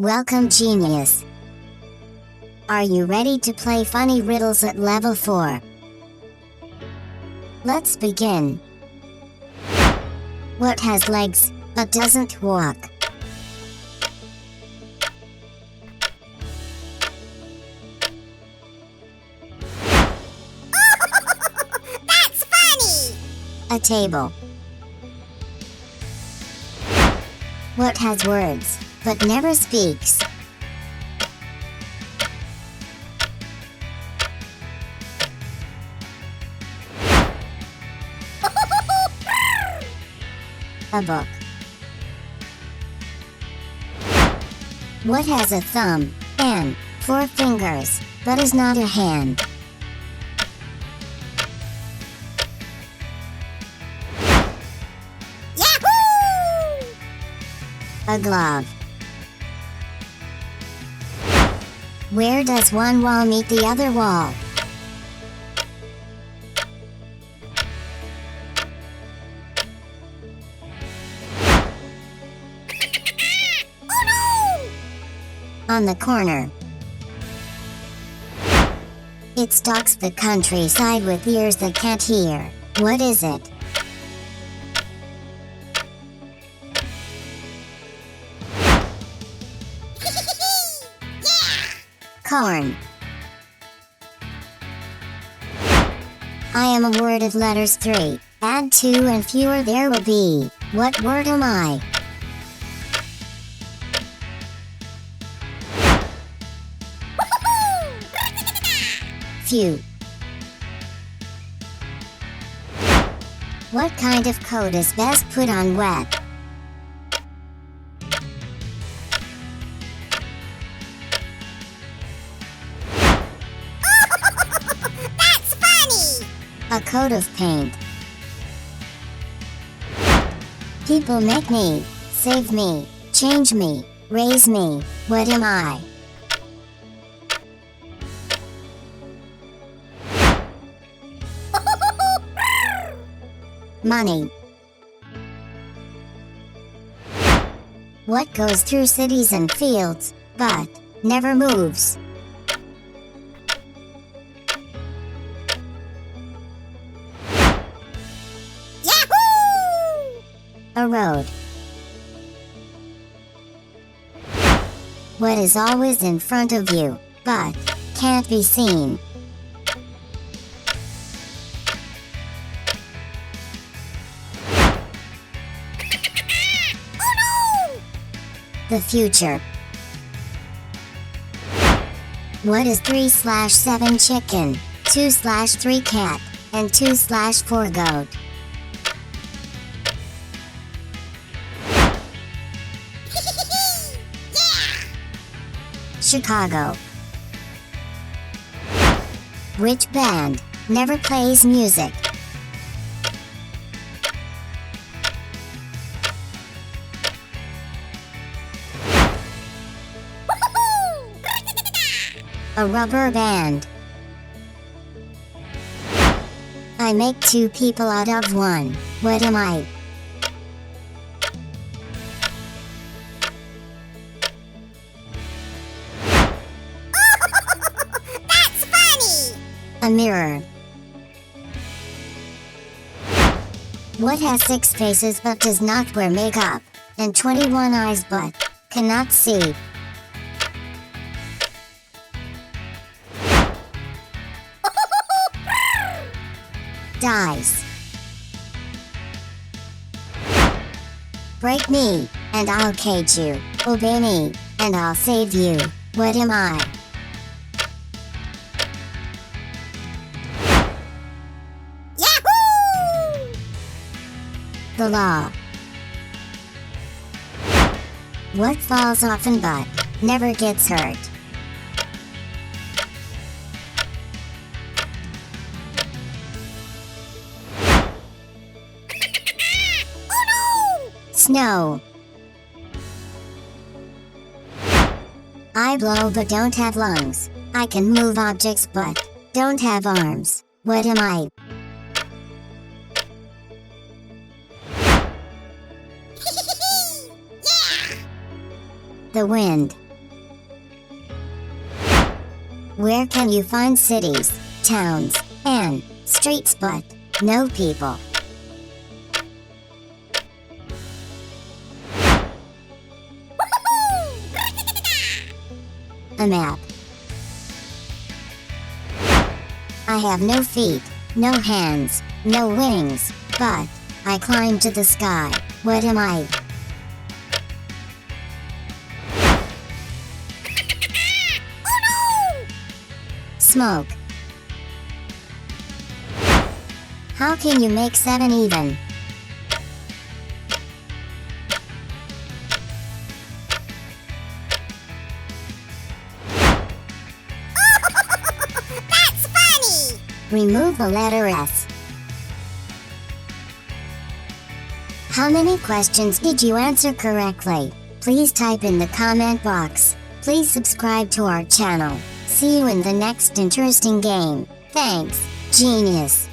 Welcome, genius! Are you ready to play Funny Riddles at level 4? Let's begin. What has legs, but doesn't walk? That's funny! A table. What has words, but never speaks? A book. What has a thumb and 4 fingers, but is not a hand? Yahoo! A glove. Where does one wall meet the other wall? Oh On the corner. It stalks the countryside with ears that can't hear. What is it? no! Yeah! Corn. I am a word of letters 3. Add 2 and fewer there will be. What word am I? Few. What kind of coat is best put on wet? That's funny! A coat of paint. People make me, save me, change me, raise me. What am I? Money. What goes through cities and fields, but never moves? Yahoo! A road. What is always in front of you, but can't be seen? Oh no! The future. What is 3/7 chicken, 2/3 cat, and 2/4 goat? Yeah! Chicago. Which band never plays music? A rubber band. I make 2 people out of 1. What am I? That's funny! A mirror. What has 6 faces but does not wear makeup, and 21 eyes but cannot see? Dice. Break me, and I'll cage you. Obey me, and I'll save you. What am I? Yahoo! The law. What falls often but never gets hurt? Oh Snow. I blow but don't have lungs. I can move objects but don't have arms. What am I? The wind. Where can you find cities, towns, and streets but no people? A map. I have no feet, no hands, no wings, but I climb to the sky. What am I? Smoke. How can you make 7 even? That's funny! Remove the letter S. How many questions did you answer correctly? Please type in the comment box. Please subscribe to our channel. See you in the next interesting game. Thanks, genius.